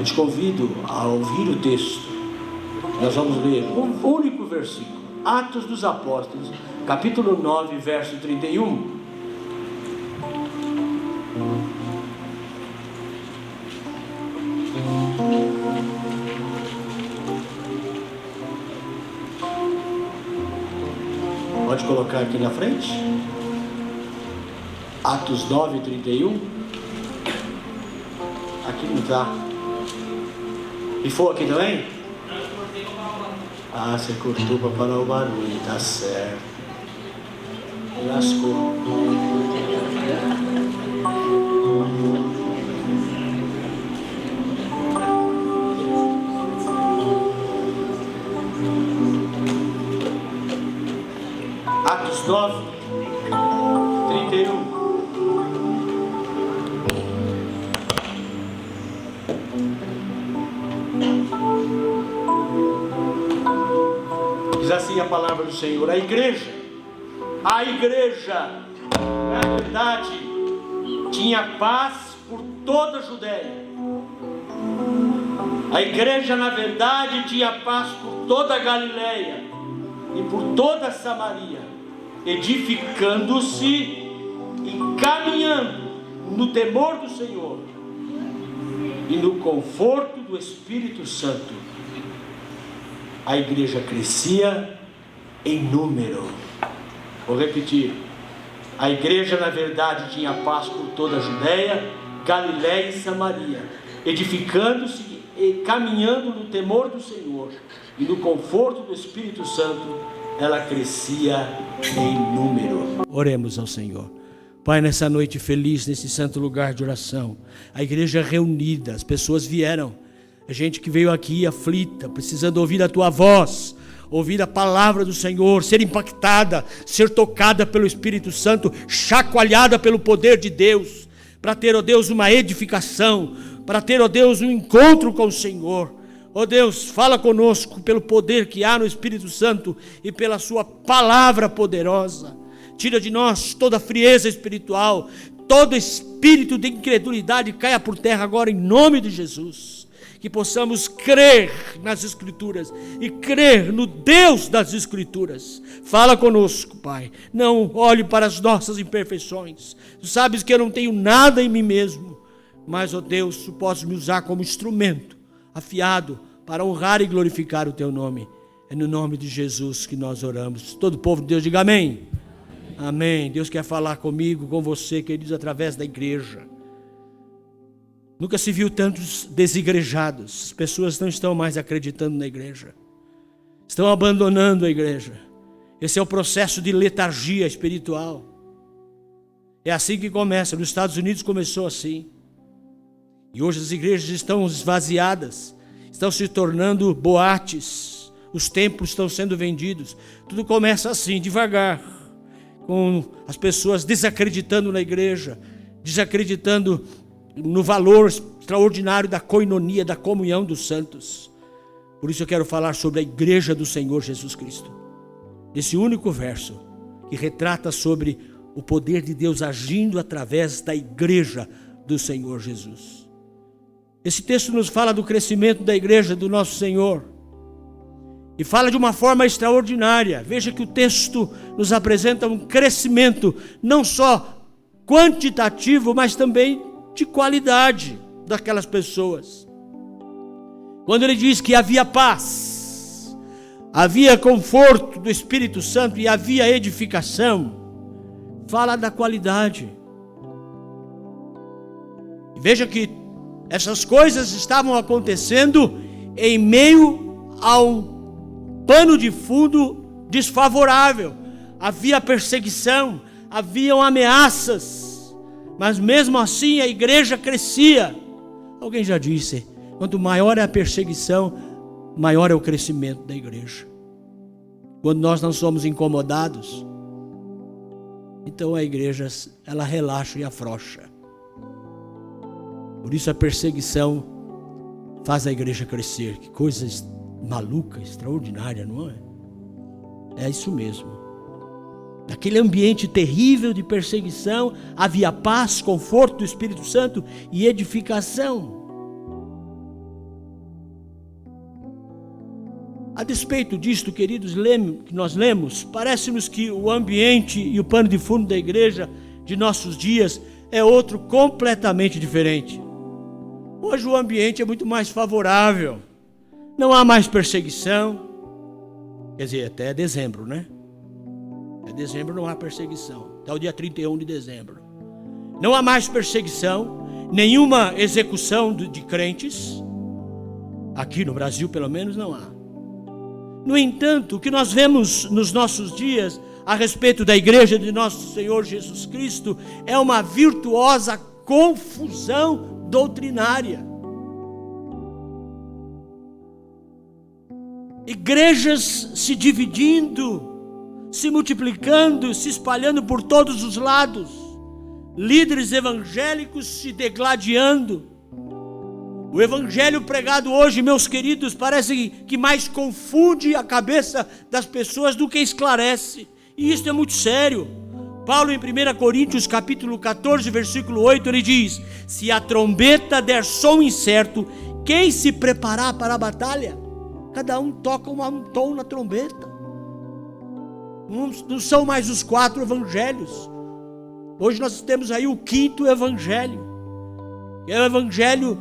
Eu te convido a ouvir o texto. Nós vamos ler um único versículo. Atos dos Apóstolos, capítulo 9, verso 31. Pode colocar aqui na frente. Atos 9, 31. Aqui não está. E for aqui também? Ah, você cortou para parar o barulho, tá certo. Lascou. Atos 9, 31. Diz assim a palavra do Senhor: a igreja, na verdade, tinha paz por toda a Judéia. A igreja, na verdade, tinha paz por toda a Galileia e por toda a Samaria, edificando-se e caminhando no temor do Senhor e no conforto do Espírito Santo. A igreja crescia em número. Vou repetir. A igreja, na verdade, tinha paz por toda a Judéia, Galiléia e Samaria, edificando-se e caminhando no temor do Senhor e no conforto do Espírito Santo. Ela crescia em número. Oremos ao Senhor. Pai, nessa noite feliz, nesse santo lugar de oração, a igreja reunida, as pessoas vieram. A gente que veio aqui aflita, precisando ouvir a Tua voz, ouvir a palavra do Senhor, ser impactada, ser tocada pelo Espírito Santo, chacoalhada pelo poder de Deus, para ter, ó Deus, uma edificação, para ter, ó Deus, um encontro com o Senhor. Ó Deus, fala conosco pelo poder que há no Espírito Santo e pela Sua palavra poderosa. Tira de nós toda a frieza espiritual, todo espírito de incredulidade caia por terra agora em nome de Jesus. Que possamos crer nas Escrituras e crer no Deus das Escrituras. Fala conosco, Pai. Não olhe para as nossas imperfeições. Tu sabes que eu não tenho nada em mim mesmo, mas, ó Deus, Tu podes me usar como instrumento afiado para honrar e glorificar o Teu nome. É no nome de Jesus que nós oramos. Todo o povo de Deus diga amém. Amém. Deus quer falar comigo, com você, queridos, através da igreja. Nunca se viu tantos desigrejados. As pessoas não estão mais acreditando na igreja. Estão abandonando a igreja. Esse é o processo de letargia espiritual. É assim que começa. Nos Estados Unidos começou assim. E hoje as igrejas estão esvaziadas. Estão se tornando boates. Os templos estão sendo vendidos. Tudo começa assim, devagar. Com as pessoas desacreditando na igreja. Desacreditando no valor extraordinário da coinonia, da comunhão dos santos. Por isso eu quero falar sobre a igreja do Senhor Jesus Cristo. Esse único verso que retrata sobre o poder de Deus agindo através da igreja do Senhor Jesus. Esse texto nos fala do crescimento da igreja do nosso Senhor. E fala de uma forma extraordinária. Veja que o texto nos apresenta um crescimento, não só quantitativo, mas também de qualidade daquelas pessoas. Quando ele diz que havia paz, havia conforto do Espírito Santo e havia edificação, fala da qualidade. Veja que essas coisas estavam acontecendo em meio a um pano de fundo desfavorável. Havia perseguição, haviam ameaças. Mas mesmo assim a igreja crescia. Alguém já disse, quanto maior é a perseguição, maior é o crescimento da igreja. Quando nós não somos incomodados, então a igreja, ela relaxa e afrouxa. Por isso a perseguição faz a igreja crescer. Que coisa maluca, extraordinária, não é? É isso mesmo. Naquele ambiente terrível de perseguição, havia paz, conforto do Espírito Santo e edificação. A despeito disto, queridos, que nós lemos, parece-nos que o ambiente e o pano de fundo da igreja de nossos dias é outro completamente diferente. Hoje o ambiente é muito mais favorável. Não há mais perseguição. Quer dizer, até dezembro, né? Até dezembro não há perseguição. Até o dia 31 de dezembro. Não há mais perseguição, nenhuma execução de crentes. Aqui no Brasil, pelo menos, não há. No entanto, o que nós vemos nos nossos dias a respeito da igreja de nosso Senhor Jesus Cristo é uma virtuosa confusão doutrinária. Igrejas se dividindo, se multiplicando, se espalhando por todos os lados. Líderes evangélicos se degladiando. O evangelho pregado hoje, meus queridos, parece que mais confunde a cabeça das pessoas do que esclarece. E isso é muito sério. Paulo, em 1 Coríntios, capítulo 14, versículo 8, ele diz: se a trombeta der som incerto, quem se preparar para a batalha? Cada um toca um tom na trombeta. Não são mais os 4 evangelhos. Hoje nós temos aí o 5º evangelho, que é o evangelho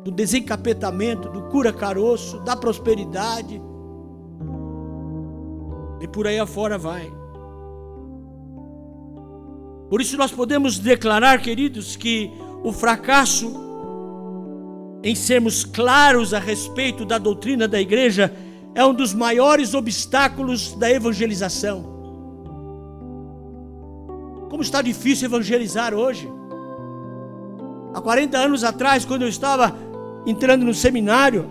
do desencapetamento, do cura-caroço, da prosperidade, e por aí afora vai. Por isso nós podemos declarar, queridos, que o fracasso em sermos claros a respeito da doutrina da igreja é um dos maiores obstáculos da evangelização. Como está difícil evangelizar hoje. Há 40 anos atrás, quando eu estava entrando no seminário,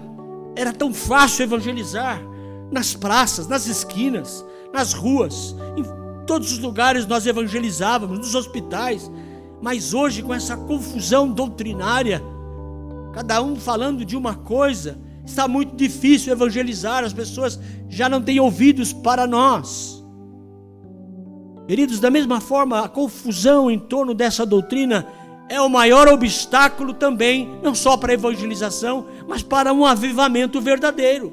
era tão fácil evangelizar. Nas praças, nas esquinas, nas ruas, em todos os lugares nós evangelizávamos, nos hospitais. Mas hoje, com essa confusão doutrinária, cada um falando de uma coisa, está muito difícil evangelizar. As pessoas já não têm ouvidos para nós. Queridos, da mesma forma, a confusão em torno dessa doutrina é o maior obstáculo também, não só para a evangelização, mas para um avivamento verdadeiro.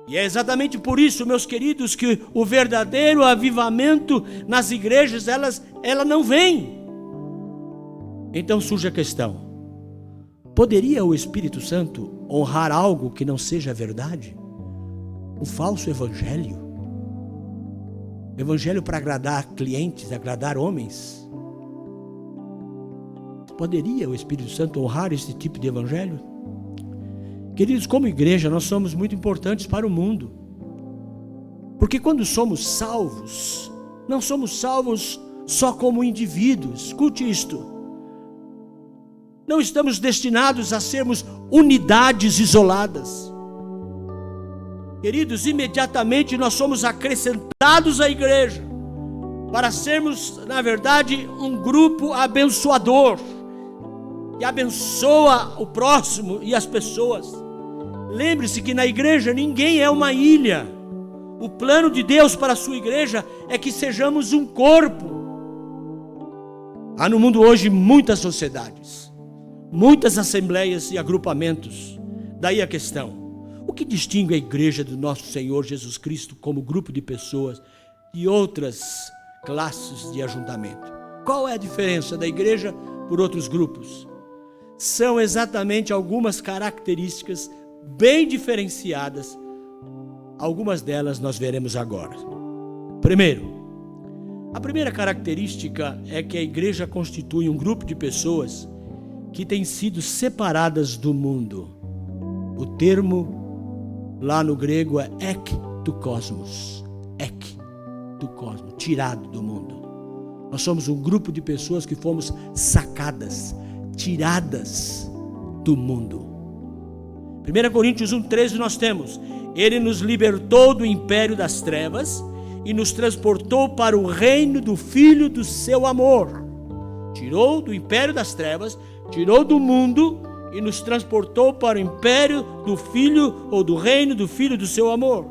E é exatamente por isso, meus queridos, que o verdadeiro avivamento nas igrejas, ela não vem. Então surge a questão: poderia o Espírito Santo honrar algo que não seja verdade? Um falso evangelho? Evangelho para agradar clientes, agradar homens? Poderia o Espírito Santo honrar esse tipo de evangelho? Queridos, como igreja, nós somos muito importantes para o mundo. Porque quando somos salvos, não somos salvos só como indivíduos. Escute isto. Não estamos destinados a sermos unidades isoladas. Queridos, imediatamente nós somos acrescentados à igreja para sermos, na verdade, um grupo abençoador, que abençoa o próximo e as pessoas. Lembre-se que na igreja ninguém é uma ilha. O plano de Deus para a sua igreja é que sejamos um corpo. Há no mundo hoje muitas sociedades, muitas assembleias e agrupamentos. Daí a questão: o que distingue a igreja do nosso Senhor Jesus Cristo como grupo de pessoas de outras classes de ajuntamento? Qual é a diferença da igreja por outros grupos? São exatamente algumas características bem diferenciadas. Algumas delas nós veremos agora. Primeiro, a primeira característica é que a igreja constitui um grupo de pessoas que têm sido separadas do mundo. O termo lá no grego é ek do cosmos. Ek do cosmos, tirado do mundo. Nós somos um grupo de pessoas que fomos sacadas, tiradas do mundo. 1 Coríntios 1,13 nós temos: Ele nos libertou do império das trevas e nos transportou para o reino do Filho do seu amor. Tirou do império das trevas, tirou do mundo e nos transportou para o império do Filho, ou do reino do Filho do seu amor.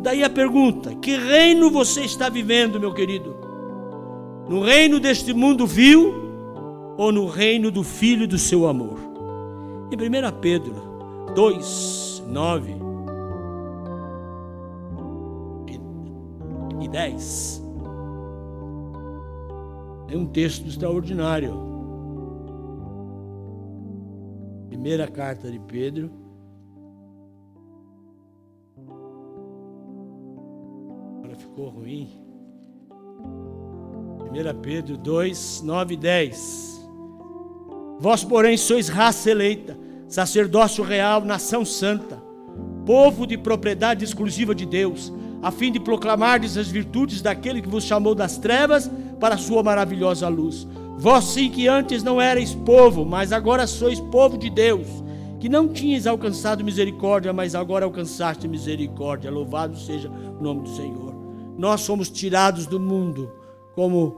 Daí a pergunta: que reino você está vivendo, meu querido? No reino deste mundo vil ou no reino do Filho do seu amor? Em 1 Pedro 2,9, e 10. É um texto extraordinário. Primeira carta de Pedro. Agora ficou ruim. 1 Pedro 2, 9 e 10. Vós, porém, sois raça eleita, sacerdócio real, nação santa, povo de propriedade exclusiva de Deus, a fim de proclamardes as virtudes daquele que vos chamou das trevas para a sua maravilhosa luz. Vós sim que antes não erais povo, mas agora sois povo de Deus, que não tinhas alcançado misericórdia, mas agora alcançaste misericórdia. Louvado seja o nome do Senhor. Nós somos tirados do mundo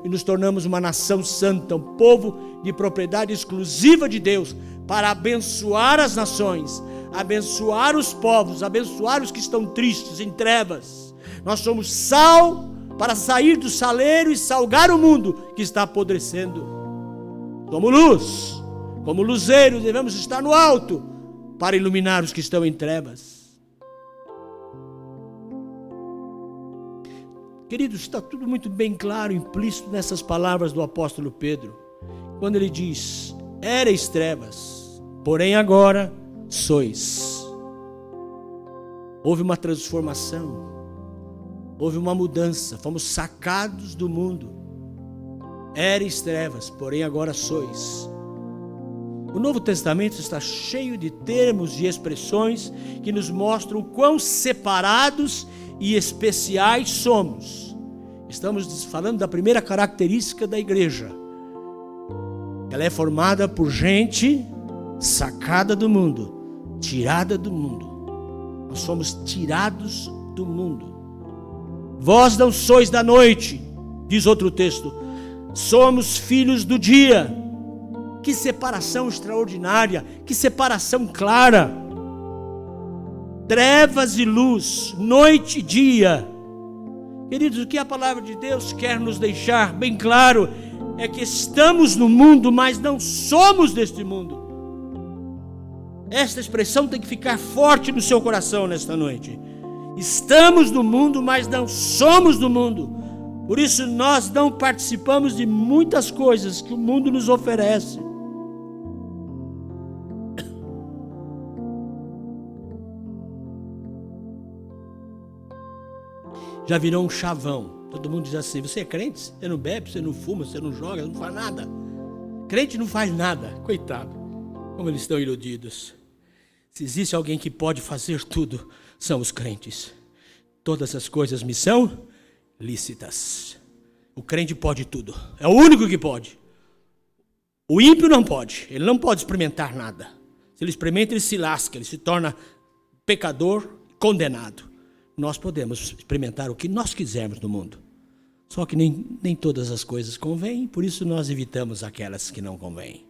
e nos tornamos uma nação santa, um povo de propriedade exclusiva de Deus, para abençoar as nações, abençoar os povos, abençoar os que estão tristes, em trevas. Nós somos sal para sair do saleiro e salgar o mundo que está apodrecendo. Somos luz, como luzeiros devemos estar no alto para iluminar os que estão em trevas. Queridos, está tudo muito bem claro, implícito nessas palavras do apóstolo Pedro, quando ele diz: éreis trevas, porém agora sois. Houve uma transformação, houve uma mudança, fomos sacados do mundo. Éreis trevas, porém agora sois. O Novo Testamento está cheio de termos e expressões que nos mostram o quão separados e especiais somos. Estamos falando da primeira característica da igreja. Ela é formada por gente sacada do mundo, tirada do mundo. Nós somos tirados do mundo. Vós não sois da noite, diz outro texto, somos filhos do dia. Que separação extraordinária, que separação clara. Trevas e luz, noite e dia. Queridos, o que a palavra de Deus quer nos deixar bem claro é que estamos no mundo, mas não somos deste mundo. Esta expressão tem que ficar forte no seu coração nesta noite. Estamos no mundo, mas não somos do mundo. Por isso nós não participamos de muitas coisas que o mundo nos oferece. Já virou um chavão. Todo mundo diz assim: você é crente? Você não bebe, você não fuma, você não joga, não faz nada. Crente não faz nada. Coitado, como eles estão iludidos. Se existe alguém que pode fazer tudo, são os crentes. Todas as coisas me são lícitas. O crente pode tudo. É o único que pode. O ímpio não pode. Ele não pode experimentar nada. Se ele experimenta, ele se lasca. Ele se torna pecador, condenado. Nós podemos experimentar o que nós quisermos no mundo. Só que nem todas as coisas convêm, por isso nós evitamos aquelas que não convêm.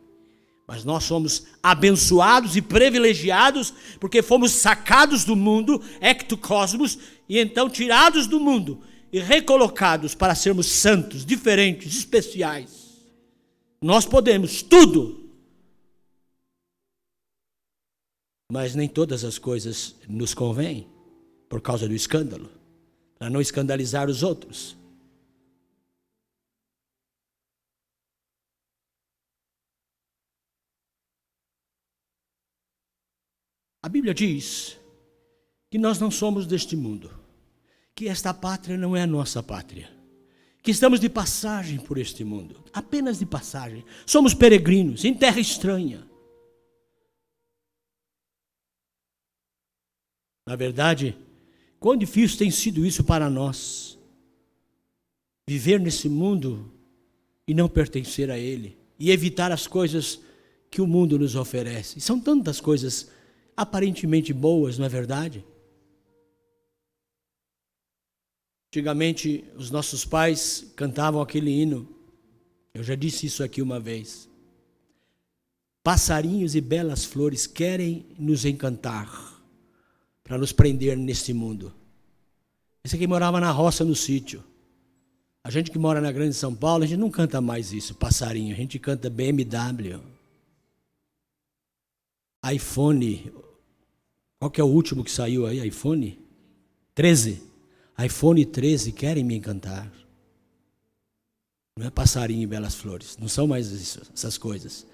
Mas nós somos abençoados e privilegiados, porque fomos sacados do mundo, ectocosmos, e então tirados do mundo e recolocados para sermos santos, diferentes, especiais. Nós podemos tudo, mas nem todas as coisas nos convêm. Por causa do escândalo, para não escandalizar os outros. A Bíblia diz que nós não somos deste mundo, que esta pátria não é a nossa pátria, que estamos de passagem por este mundo, apenas de passagem. Somos peregrinos em terra estranha. Na verdade, quão difícil tem sido isso para nós, viver nesse mundo e não pertencer a ele, e evitar as coisas que o mundo nos oferece. E são tantas coisas aparentemente boas, não é verdade? Antigamente, os nossos pais cantavam aquele hino, eu já disse isso aqui uma vez. Passarinhos e belas flores querem nos encantar, para nos prender nesse mundo. Esse aqui morava na roça, no sítio. A gente que mora na grande São Paulo, a gente não canta mais isso, passarinho. A gente canta BMW. iPhone. Qual que é o último que saiu aí? iPhone 13. iPhone 13 querem me encantar. Não é passarinho e belas flores. Não são mais isso, essas coisas.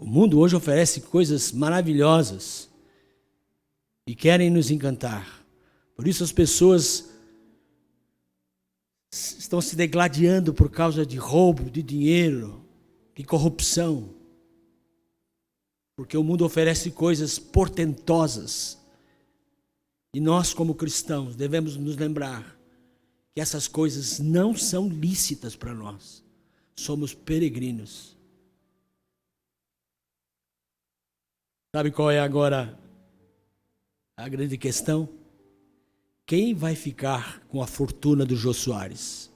O mundo hoje oferece coisas maravilhosas e querem nos encantar. Por isso as pessoas estão se degladiando por causa de roubo de dinheiro, de corrupção. Porque o mundo oferece coisas portentosas. E nós, como cristãos, devemos nos lembrar que essas coisas não são lícitas para nós. Somos peregrinos. Sabe qual é agora a grande questão? Quem vai ficar com a fortuna do Jô Soares?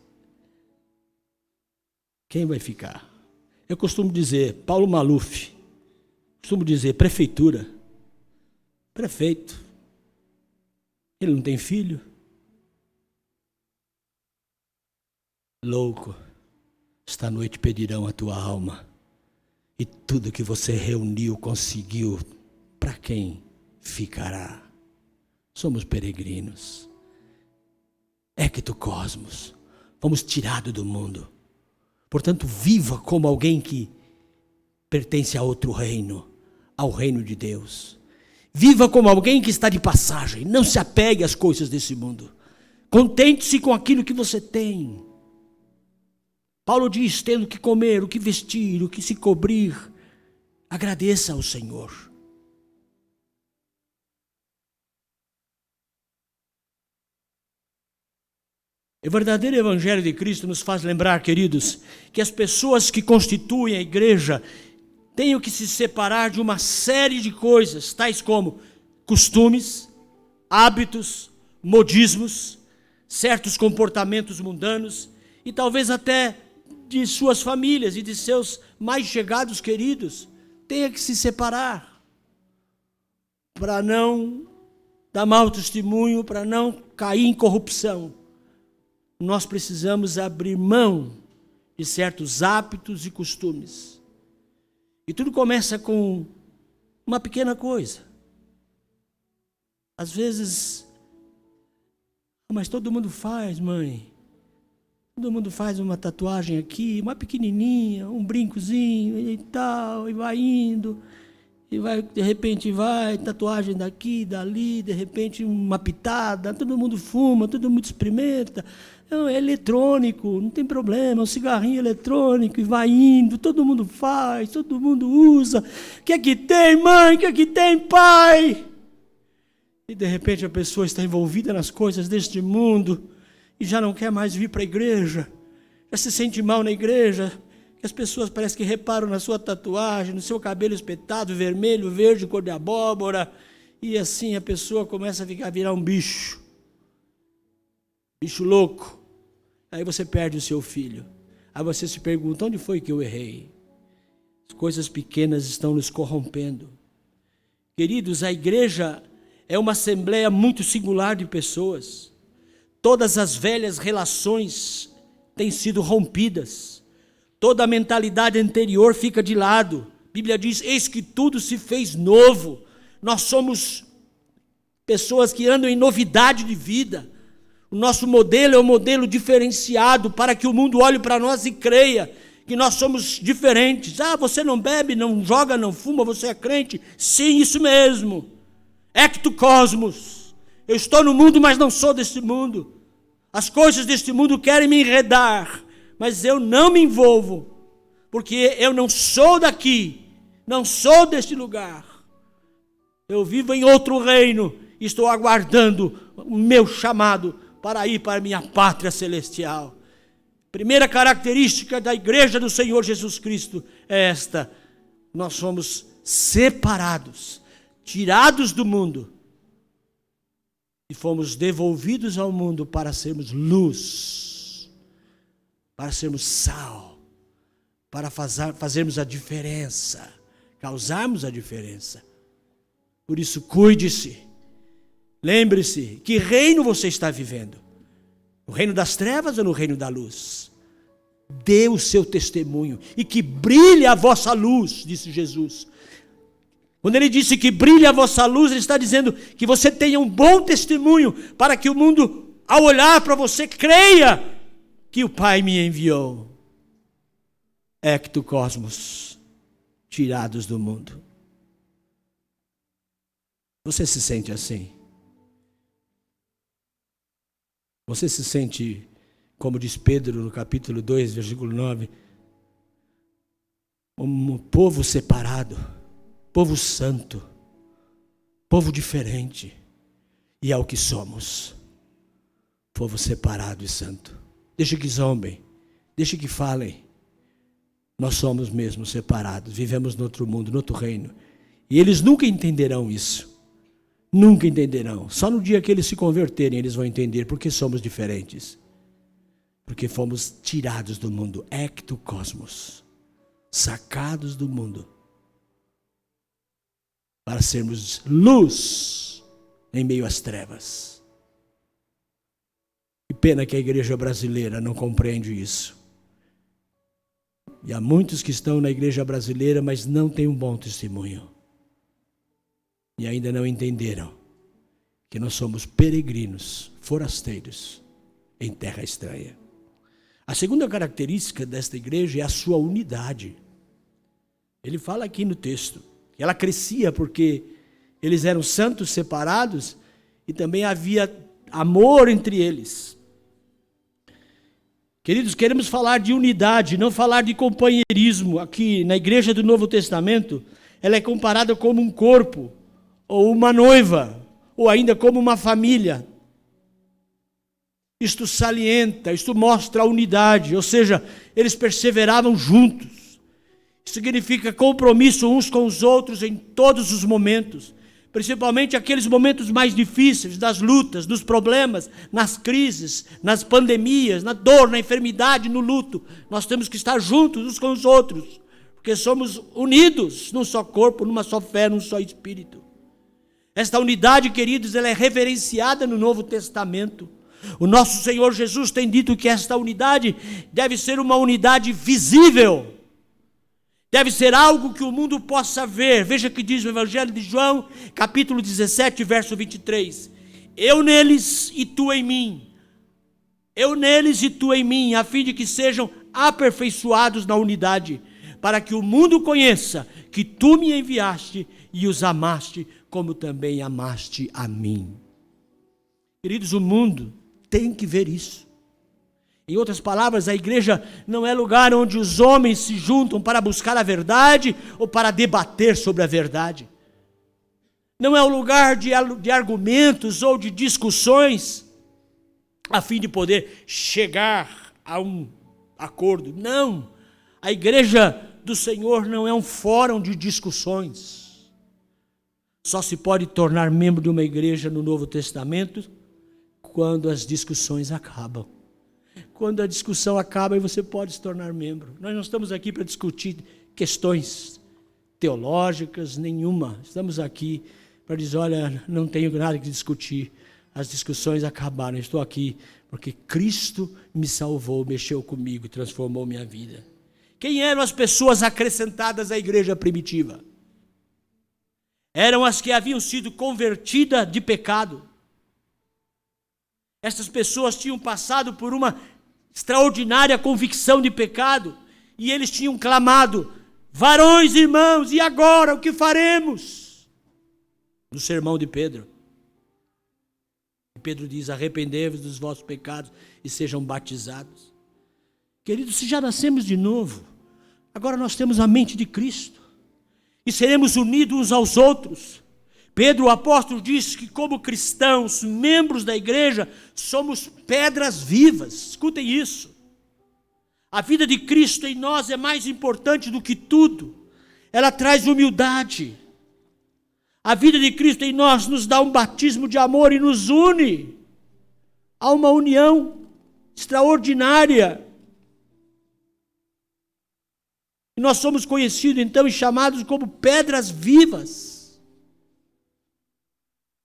Quem vai ficar? Eu costumo dizer, Paulo Maluf, costumo dizer, prefeitura, prefeito. Ele não tem filho? Louco, esta noite pedirão a tua alma, e tudo que você reuniu, conseguiu, para quem ficará? Somos peregrinos, ectocosmos, fomos tirados do mundo. Portanto, viva como alguém que pertence a outro reino, ao reino de Deus. Viva como alguém que está de passagem, não se apegue às coisas desse mundo. Contente-se com aquilo que você tem. Paulo diz, tendo o que comer, o que vestir, o que se cobrir, agradeça ao Senhor. O verdadeiro Evangelho de Cristo nos faz lembrar, queridos, que as pessoas que constituem a igreja têm que se separar de uma série de coisas, tais como costumes, hábitos, modismos, certos comportamentos mundanos e talvez até de suas famílias e de seus mais chegados queridos. Tenha que se separar para não dar mau testemunho, para não cair em corrupção. Nós precisamos abrir mão de certos hábitos e costumes. E tudo começa com uma pequena coisa. Às vezes, mas todo mundo faz, mãe. Todo mundo faz uma tatuagem aqui, uma pequenininha, um brincozinho e tal, e vai indo. E vai, de repente vai, tatuagem daqui, dali, de repente uma pitada, todo mundo fuma, todo mundo experimenta. Não, é eletrônico, não tem problema, um cigarrinho eletrônico, e vai indo, todo mundo faz, todo mundo usa. O que é que tem, mãe? O que é que tem, pai? E de repente a pessoa está envolvida nas coisas deste mundo e já não quer mais vir para a igreja, já se sente mal na igreja, que as pessoas parecem que reparam na sua tatuagem, no seu cabelo espetado, vermelho, verde, cor de abóbora, e assim a pessoa começa a virar um bicho louco. Aí você perde o seu filho. Aí você se pergunta, onde foi que eu errei? As coisas pequenas estão nos corrompendo. Queridos, a igreja é uma assembleia muito singular de pessoas. Todas as velhas relações têm sido rompidas. Toda a mentalidade anterior fica de lado. A Bíblia diz, eis que tudo se fez novo. Nós somos pessoas que andam em novidade de vida. O nosso modelo é um modelo diferenciado para que o mundo olhe para nós e creia que nós somos diferentes. Ah, você não bebe, não joga, não fuma, você é crente? Sim, isso mesmo. Ectocosmos. Eu estou no mundo, mas não sou deste mundo. As coisas deste mundo querem me enredar, mas eu não me envolvo, porque eu não sou daqui, não sou deste lugar. Eu vivo em outro reino e estou aguardando o meu chamado para ir para a minha pátria celestial. Primeira característica da igreja do Senhor Jesus Cristo é esta: nós somos separados, tirados do mundo e fomos devolvidos ao mundo para sermos luz, para sermos sal, para fazermos a diferença, causarmos a diferença. Por isso, cuide-se. Lembre-se, que reino você está vivendo? No reino das trevas ou no reino da luz? Dê o seu testemunho e que brilhe a vossa luz, disse Jesus. Quando ele disse que brilhe a vossa luz, ele está dizendo que você tenha um bom testemunho para que o mundo Ao olhar para você, creia que o Pai me enviou. Ecto cosmos, tirados do mundo. Você se sente assim? Você se sente, como diz Pedro no capítulo 2, versículo 9, um povo separado, povo santo, povo diferente, e é o que somos, povo separado e santo. Deixa que zombem, deixa que falem, nós somos mesmo separados, vivemos no outro mundo, no outro reino, e eles nunca entenderão isso, nunca entenderão, só no dia que eles se converterem eles vão entender porque somos diferentes, porque fomos tirados do mundo, ecto cosmos, sacados do mundo, para sermos luz em meio às trevas. Que pena que a igreja brasileira não compreende isso. E há muitos que estão na igreja brasileira, mas não têm um bom testemunho. E ainda não entenderam que nós somos peregrinos, forasteiros, em terra estranha. A segunda característica desta igreja é a sua unidade. Ele fala aqui no texto que ela crescia porque eles eram santos separados e também havia amor entre eles. Queridos, queremos falar de unidade, não falar de companheirismo. Aqui na igreja do Novo Testamento, ela é comparada como um corpo, ou uma noiva, ou ainda como uma família. Isto salienta, isto mostra a unidade, ou seja, eles perseveravam juntos. Significa compromisso uns com os outros em todos os momentos, principalmente aqueles momentos mais difíceis, das lutas, dos problemas, nas crises, nas pandemias, na dor, na enfermidade, no luto. Nós temos que estar juntos uns com os outros, porque somos unidos num só corpo, numa só fé, num só espírito. Esta unidade, queridos, ela é reverenciada no Novo Testamento. O nosso Senhor Jesus tem dito que esta unidade deve ser uma unidade visível. Deve ser algo que o mundo possa ver. Veja que diz o Evangelho de João, capítulo 17, verso 23. Eu neles e tu em mim. Eu neles e tu em mim, a fim de que sejam aperfeiçoados na unidade, para que o mundo conheça que tu me enviaste e os amaste, como também amaste a mim. Queridos, o mundo tem que ver isso. Em outras palavras, a igreja não é lugar onde os homens se juntam para buscar a verdade ou para debater sobre a verdade. Não é um lugar de argumentos ou de discussões a fim de poder chegar a um acordo. Não, a igreja do Senhor não é um fórum de discussões. Só se pode tornar membro de uma igreja no Novo Testamento quando as discussões acabam. Quando a discussão acaba, você pode se tornar membro. Nós não estamos aqui para discutir questões teológicas, nenhuma. Estamos aqui para dizer, olha, não tenho nada que discutir. As discussões acabaram. Estou aqui porque Cristo me salvou, mexeu comigo, transformou minha vida. Quem eram as pessoas acrescentadas à igreja primitiva? Eram as que haviam sido convertidas de pecado. Essas pessoas tinham passado por uma extraordinária convicção de pecado, e eles tinham clamado, varões, irmãos, e agora o que faremos? No sermão de Pedro. Pedro diz, arrependei-vos dos vossos pecados e sejam batizados. Queridos, se já nascemos de novo, agora nós temos a mente de Cristo, e seremos unidos uns aos outros. Pedro, o apóstolo, diz que como cristãos, membros da igreja, somos pedras vivas. Escutem isso. A vida de Cristo em nós é mais importante do que tudo. Ela traz humildade. A vida de Cristo em nós nos dá um batismo de amor e nos une. Há uma união extraordinária. E nós somos conhecidos então e chamados como pedras vivas.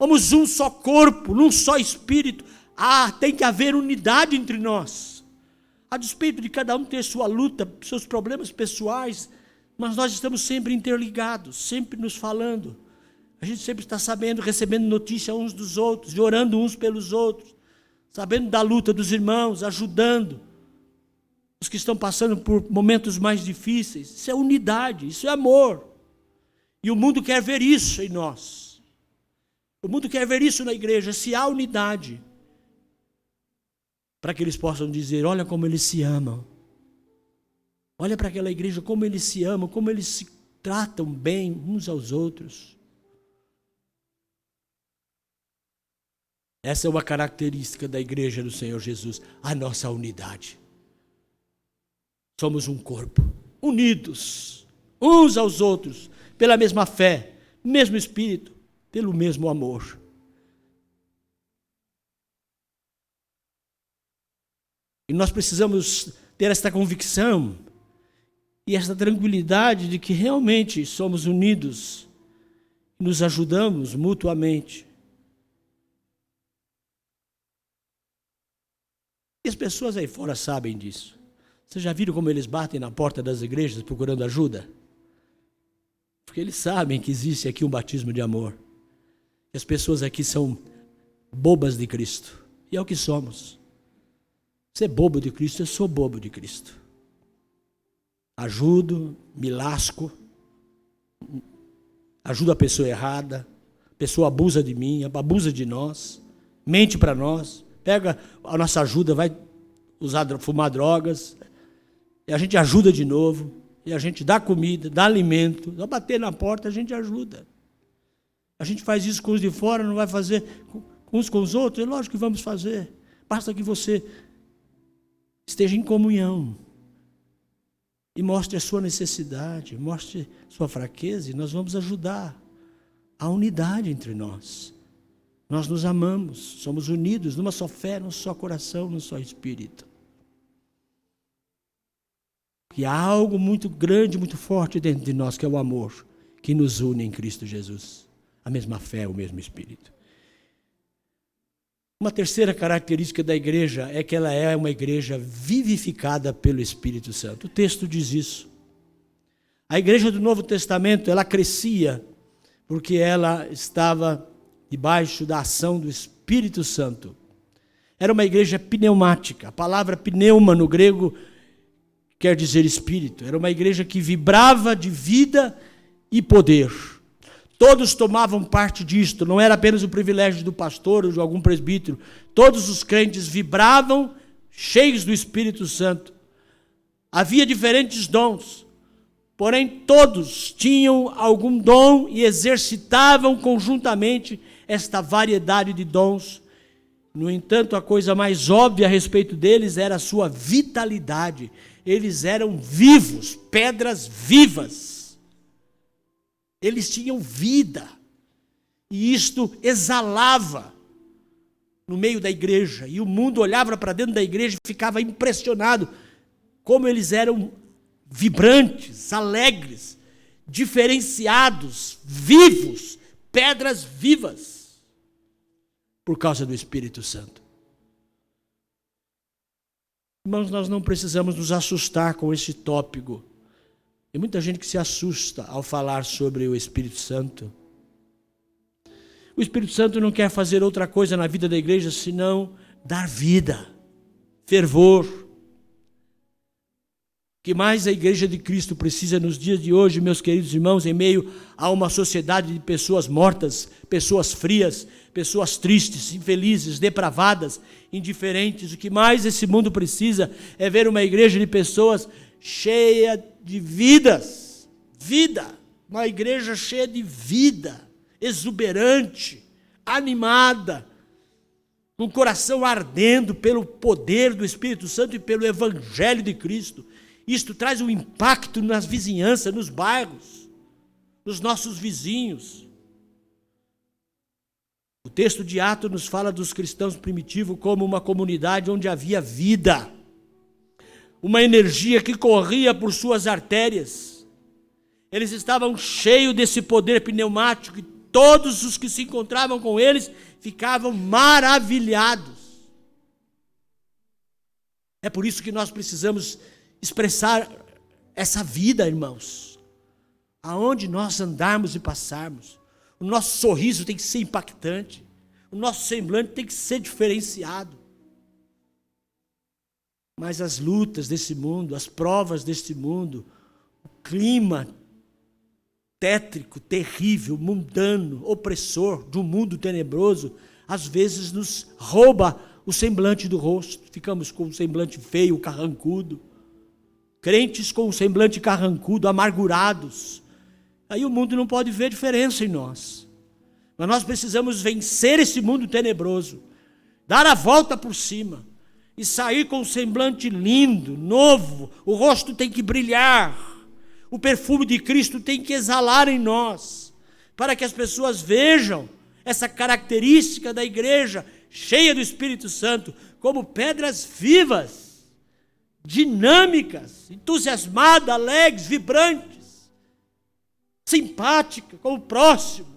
Somos um só corpo, um só espírito. Tem que haver unidade entre nós. A despeito de cada um ter sua luta, seus problemas pessoais, mas nós estamos sempre interligados, sempre nos falando. A gente sempre está sabendo, recebendo notícia uns dos outros, e orando uns pelos outros. sabendo da luta dos irmãos, ajudando os que estão passando por momentos mais difíceis. Isso é unidade, isso é amor. E o mundo quer ver isso em nós. O mundo quer ver isso na igreja, se há unidade. Para que eles possam dizer, olha como eles se amam. Olha para aquela igreja, como eles se amam, como eles se tratam bem uns aos outros. Essa é uma característica da igreja do Senhor Jesus, a nossa unidade. Somos um corpo, unidos uns aos outros, pela mesma fé, mesmo espírito, pelo mesmo amor. E nós precisamos ter esta convicção e esta tranquilidade de que realmente somos unidos, nos ajudamos mutuamente. E as pessoas aí fora sabem disso. Vocês já viram como eles batem na porta das igrejas procurando ajuda? Porque eles sabem que existe aqui um batismo de amor. E as pessoas aqui são bobas de Cristo. E é o que somos. Você é bobo de Cristo, eu sou bobo de Cristo. Ajudo, me lasco, ajudo a pessoa errada, a pessoa abusa de mim, abusa de nós, mente para nós, pega a nossa ajuda, vai fumar drogas, e a gente ajuda de novo, e a gente dá comida, dá alimento, só bater na porta a gente ajuda. A gente faz isso com os de fora, não vai fazer uns com os outros? É lógico que vamos fazer, basta que você esteja em comunhão e mostre a sua necessidade, mostre sua fraqueza, e nós vamos ajudar a unidade entre nós. Nós nos amamos, somos unidos numa só fé, num só coração, num só espírito. E há algo muito grande, muito forte dentro de nós, que é o amor, que nos une em Cristo Jesus. A mesma fé, o mesmo espírito. Uma terceira característica da igreja é que ela é uma igreja vivificada pelo Espírito Santo. O texto diz isso. A igreja do Novo Testamento, ela crescia porque ela estava debaixo da ação do Espírito Santo. Era uma igreja pneumática. A palavra pneuma no grego quer dizer espírito. Era uma igreja que vibrava de vida e poder. Todos tomavam parte disto, não era apenas o privilégio do pastor ou de algum presbítero. Todos os crentes vibravam cheios do Espírito Santo. Havia diferentes dons, porém todos tinham algum dom e exercitavam conjuntamente esta variedade de dons. No entanto, a coisa mais óbvia a respeito deles era a sua vitalidade. Eles eram vivos, pedras vivas. Eles tinham vida, e isto exalava no meio da igreja, e o mundo olhava para dentro da igreja e ficava impressionado como eles eram vibrantes, alegres, diferenciados, vivos, pedras vivas, por causa do Espírito Santo. Irmãos, nós não precisamos nos assustar com esse tópico. Tem muita gente que se assusta ao falar sobre o Espírito Santo. O Espírito Santo não quer fazer outra coisa na vida da igreja senão dar vida, fervor. O que mais a igreja de Cristo precisa nos dias de hoje, meus queridos irmãos, em meio a uma sociedade de pessoas mortas, pessoas frias, pessoas tristes, infelizes, depravadas, indiferentes. O que mais esse mundo precisa é ver uma igreja de pessoas cheia de vidas, vida, uma igreja cheia de vida, exuberante, animada, com o coração ardendo pelo poder do Espírito Santo e pelo Evangelho de Cristo. Isto traz um impacto nas vizinhanças, nos bairros, nos nossos vizinhos. O texto de Atos nos fala dos cristãos primitivos como uma comunidade onde havia vida, uma energia que corria por suas artérias. Eles estavam cheios desse poder pneumático e todos os que se encontravam com eles ficavam maravilhados. É por isso que nós precisamos expressar essa vida, irmãos. Aonde nós andarmos e passarmos, o nosso sorriso tem que ser impactante, o nosso semblante tem que ser diferenciado. Mas as lutas desse mundo, as provas deste mundo, o clima tétrico, terrível, mundano, opressor de um mundo tenebroso, às vezes nos rouba o semblante do rosto. Ficamos com um semblante feio, carrancudo. Crentes com um semblante carrancudo, amargurados. Aí o mundo não pode ver diferença em nós. Mas nós precisamos vencer esse mundo tenebroso, dar a volta por cima e sair com um semblante lindo, novo. O rosto tem que brilhar. O perfume de Cristo tem que exalar em nós, para que as pessoas vejam essa característica da igreja cheia do Espírito Santo como pedras vivas, dinâmicas, entusiasmadas, alegres, vibrantes, simpáticas com o próximo.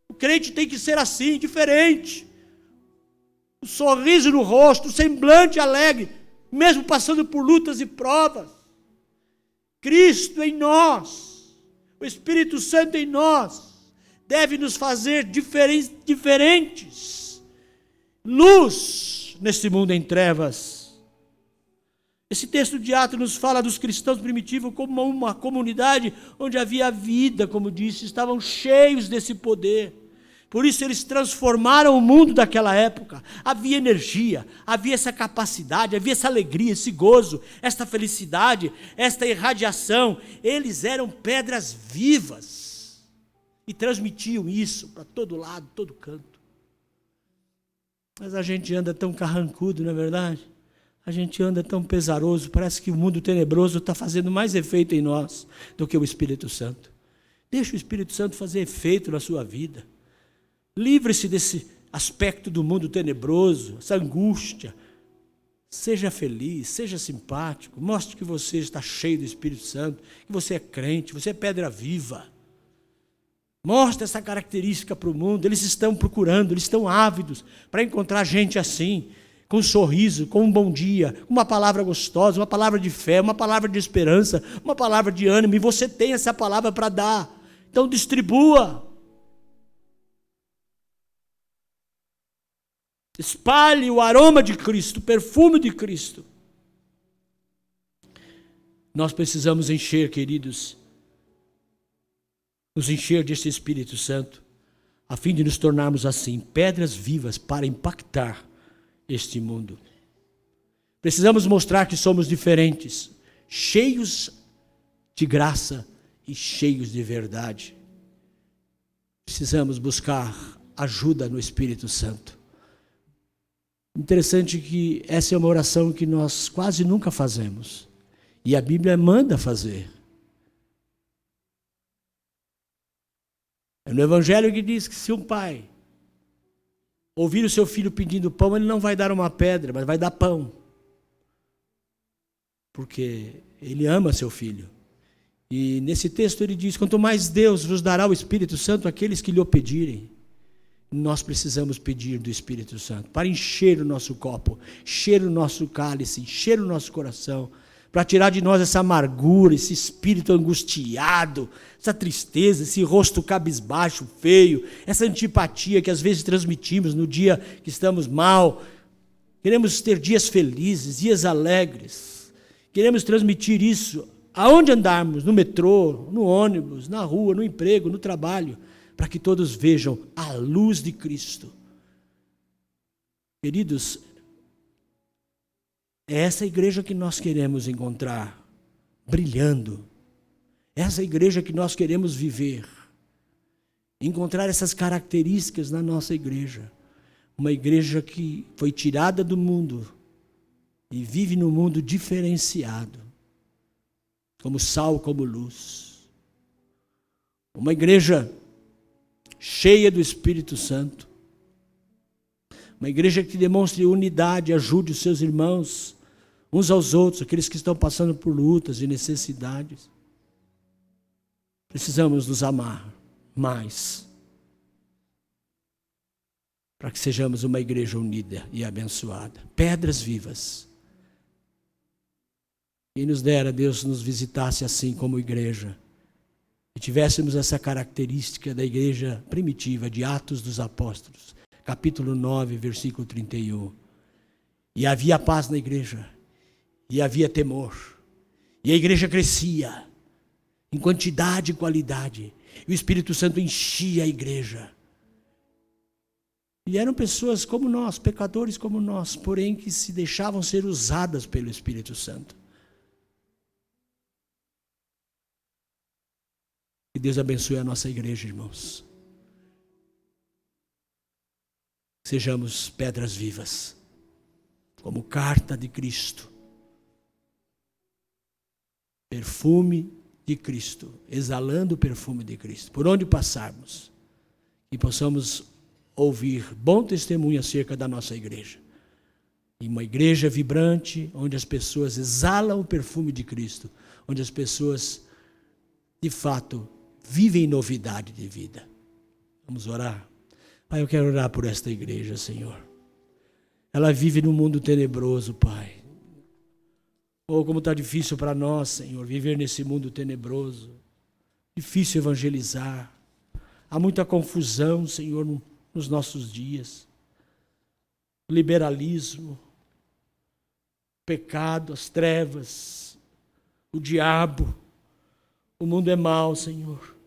O crente tem que ser assim, diferente. O sorriso no rosto, o semblante alegre, mesmo passando por lutas e provas. Cristo em nós, o Espírito Santo em nós, deve nos fazer diferentes. Luz neste mundo em trevas. Esse texto de Atos nos fala dos cristãos primitivos como uma comunidade onde havia vida, como disse, estavam cheios desse poder. Por isso eles transformaram o mundo daquela época. Havia energia, havia essa capacidade, havia essa alegria, esse gozo, esta felicidade, esta irradiação. Eles eram pedras vivas e transmitiam isso para todo lado, todo canto. Mas a gente anda tão carrancudo, não é verdade? A gente anda tão pesaroso, parece que o mundo tenebroso está fazendo mais efeito em nós do que o Espírito Santo. Deixa o Espírito Santo fazer efeito na sua vida. Livre-se desse aspecto do mundo tenebroso, essa angústia. Seja feliz, seja simpático, mostre que você está cheio do Espírito Santo, que você é crente, você é pedra viva. Mostre essa característica para o mundo. Eles estão procurando, eles estão ávidos para encontrar gente assim, com um sorriso, com um bom dia, uma palavra gostosa, uma palavra de fé, uma palavra de esperança, uma palavra de ânimo, e você tem essa palavra para dar. Então distribua. Espalhe o aroma de Cristo, o perfume de Cristo. Nós precisamos encher, queridos, nos encher desse Espírito Santo, a fim de nos tornarmos assim, pedras vivas para impactar este mundo. Precisamos mostrar que somos diferentes, cheios de graça e cheios de verdade. Precisamos buscar ajuda no Espírito Santo. Interessante que essa é uma oração que nós quase nunca fazemos. E a Bíblia manda fazer. É no Evangelho que diz que se um pai ouvir o seu filho pedindo pão, ele não vai dar uma pedra, mas vai dar pão. Porque ele ama seu filho. E nesse texto ele diz, quanto mais Deus vos dará o Espírito Santo àqueles que lhe o pedirem. Nós precisamos pedir do Espírito Santo para encher o nosso copo, encher o nosso cálice, encher o nosso coração, para tirar de nós essa amargura, esse espírito angustiado, essa tristeza, esse rosto cabisbaixo, feio, essa antipatia que às vezes transmitimos no dia que estamos mal. Queremos ter dias felizes, dias alegres. Queremos transmitir isso aonde andarmos, no metrô, no ônibus, na rua, no emprego, no trabalho, para que todos vejam a luz de Cristo. Queridos, é essa igreja que nós queremos encontrar, brilhando. É essa igreja que nós queremos viver. Encontrar essas características na nossa igreja. Uma igreja que foi tirada do mundo e vive no mundo diferenciado. Como sal, como luz. Uma igreja cheia do Espírito Santo. Uma igreja que demonstre unidade, ajude os seus irmãos, uns aos outros, aqueles que estão passando por lutas e necessidades. Precisamos nos amar mais, para que sejamos uma igreja unida e abençoada. Pedras vivas. Quem nos dera Deus nos visitasse assim como igreja, e tivéssemos essa característica da igreja primitiva, de Atos dos Apóstolos, capítulo 9, versículo 31. E havia paz na igreja, E havia temor. E a igreja crescia em quantidade e qualidade. E o Espírito Santo enchia a igreja. E eram pessoas como nós, pecadores como nós, porém que se deixavam ser usadas pelo Espírito Santo. Que Deus abençoe a nossa igreja, irmãos. Sejamos pedras vivas, como carta de Cristo. Perfume de Cristo, exalando o perfume de Cristo. Por onde passarmos, e possamos ouvir bom testemunho acerca da nossa igreja. E uma igreja vibrante, onde as pessoas exalam o perfume de Cristo, onde as pessoas, de fato, vivem novidade de vida. Vamos orar? Pai, eu quero orar por esta igreja, Senhor. Ela vive num mundo tenebroso, Pai. Oh, como está difícil para nós, Senhor, viver nesse mundo tenebroso. Difícil evangelizar. Há muita confusão, Senhor, nos nossos dias. Liberalismo, pecado, as trevas, o diabo. O mundo é mau, Senhor.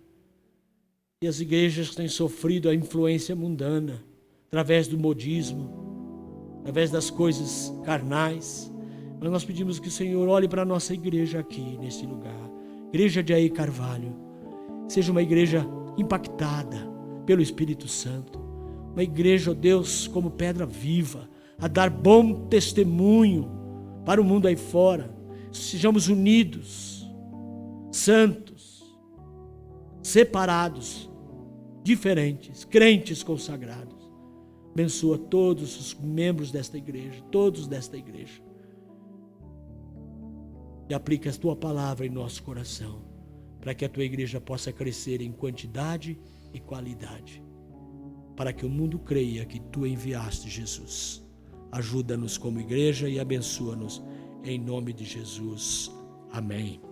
E as igrejas têm sofrido a influência mundana, através do modismo, através das coisas carnais. Mas nós pedimos que o Senhor olhe para a nossa igreja aqui, nesse lugar. Igreja de Aê Carvalho. Seja uma igreja impactada pelo Espírito Santo. Uma igreja, ó Deus, como pedra viva, a dar bom testemunho para o mundo aí fora. Sejamos unidos, santos, separados, diferentes, crentes consagrados. Abençoa todos os membros desta igreja, todos desta igreja. E aplica a tua palavra em nosso coração, para que a tua igreja possa crescer em quantidade e qualidade, para que o mundo creia que tu enviaste Jesus. Ajuda-nos como igreja e abençoa-nos em nome de Jesus. Amém.